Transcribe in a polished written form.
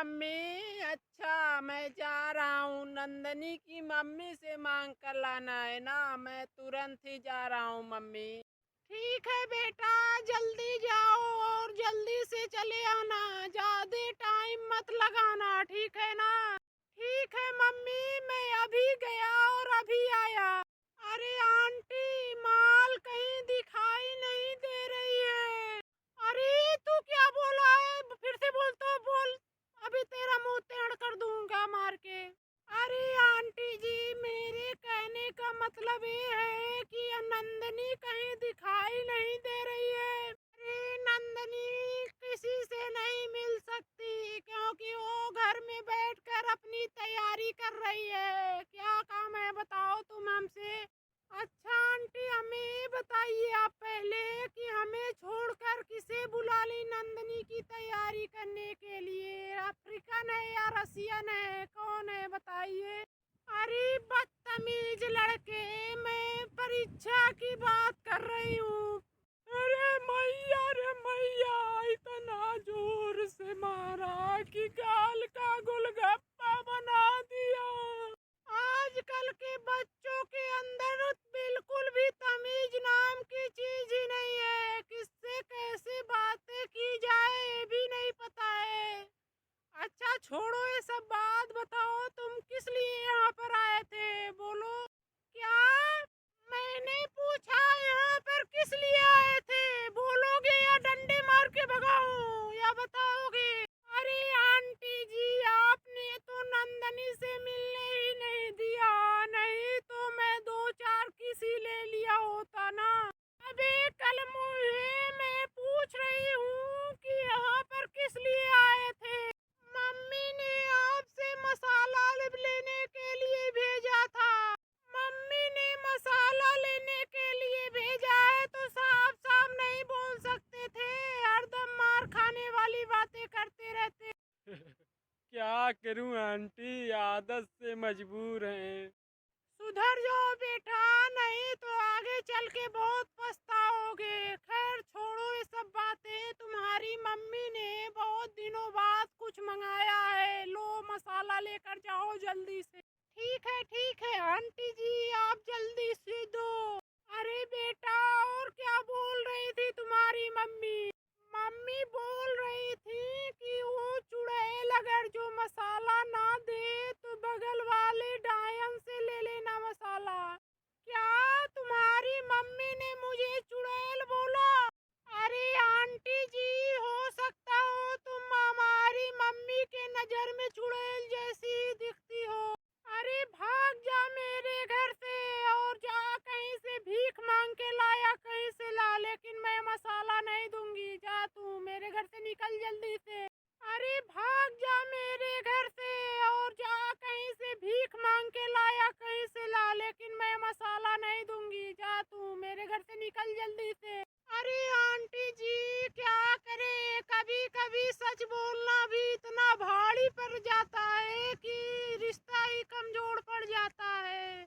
Mummy. अच्छा, मैं जा रहा हूँ, नंदनी की मम्मी से मांग कर लाना है ना। मैं तुरंत ही जा रहा हूँ मम्मी। ठीक है बेटा, जल्दी जाओ और जल्दी से चले आना, ज्यादा टाइम मत लगाना, ठीक है ना। ठीक है मम्मी, मैं अभी गया और अभी आया। अरे आंटी, माल कहीं दिखाई नहीं दे रही है। अरे तू क्या बोला है, फिर से बोल तो बोल, अभी तेरा मुंह टेढ़ कर दूंगा मार के। अरे आंटी जी, मेरे कहने का मतलब ये है कि नंदनी कहीं दिखाई नहीं दे रही है। अरे नंदनी किसी से नहीं मिल सकती, क्योंकि वो घर में बैठकर अपनी तैयारी कर रही है। क्या काम है बताओ तुम हमसे। अच्छा आंटी, हमें ये बताइए आप पहले कि हमें छोड़कर किसे बुला ली नंदनी की तैयारी करने के लिए। अफ्रीकन है या रसियन है, कौन है बताइए। अरे बदतमीज लड़के, मैं परीक्षा की बात कर रही हूँ। अरे मैया, इतना जोर से मारा कि गाल का गोलगप्पा बना दिया। आजकल के बच्चों के अंदर बिल्कुल भी तमीज नाम की चीज ही नहीं है। किससे कैसे बातें की जाए ये भी नहीं पता है। अच्छा छोड़ो ये सब बात, बताओ तुम किस लिए यहाँ पर आए थे, बोलो। क्या? मैंने पूछा यहाँ पर किस लिए आए थे, बोलोगे या डंडे मार के भगाऊं, या बताओगे। अरे आंटी जी, आपने तो नंदनी से मिलने ही नहीं दिया, नहीं तो मैं दो चार किसी ले लिया होता ना। अबे कल मुझे, मैं पूछ रही हूँ कि यहाँ पर किस लिए आए थे। मम्मी ने आपसे मसाला लेने के लिए भेजा था। मम्मी ने मसाला लेने के लिए भेजा है तो साफ साफ नहीं बोल सकते थे, हरदम मार खाने वाली बातें करते रहते। क्या करूं आंटी, आदत से मजबूर हैं। सुधर जाओ बेटा, नहीं तो आगे चल के बहुत पछताओगे। खैर छोड़ो ये सब बातें, तुम्हारी मम्मी ने बहुत दिनों बाद कुछ मंगाया है, लो मसाला लेकर जाओ जल्दी से। ठीक है आंटी जी, आप जल्दी से दो। अरे बेटा, और क्या बोल रही थी तुम्हारी मम्मी। मम्मी बोल रही थी कि वो चुड़ैल अगर जो मसाला ना दे तो बगल वाले डायन से ले लेना मसाला। क्या तुम्हारी मम्मी ने मुझे चुड़ैल बोला। अरे आंटी जी, हो सकता हो तुम हमारी मम्मी के नजर में चुड़ैल जैसी दिखती हो। अरे भाग जा मेरे घर से, और जा कहीं से भीख मांग के लाया कहीं से ला, लेकिन मैं मसाला नहीं दूंगी। जा तू मेरे घर से निकल जल्दी से। अरे भाग जा मेरे घर से, और जा कहीं से भीख मांग के लाया कहीं से ला, लेकिन मैं मसाला नहीं दूंगी। जा तू मेरे घर से निकल जल्दी से। अरे आंटी जी, क्या करे, कभी कभी सच बोलना भी इतना भारी पड़ जाता है कि रिश्ता ही कमजोर पड़ जाता है।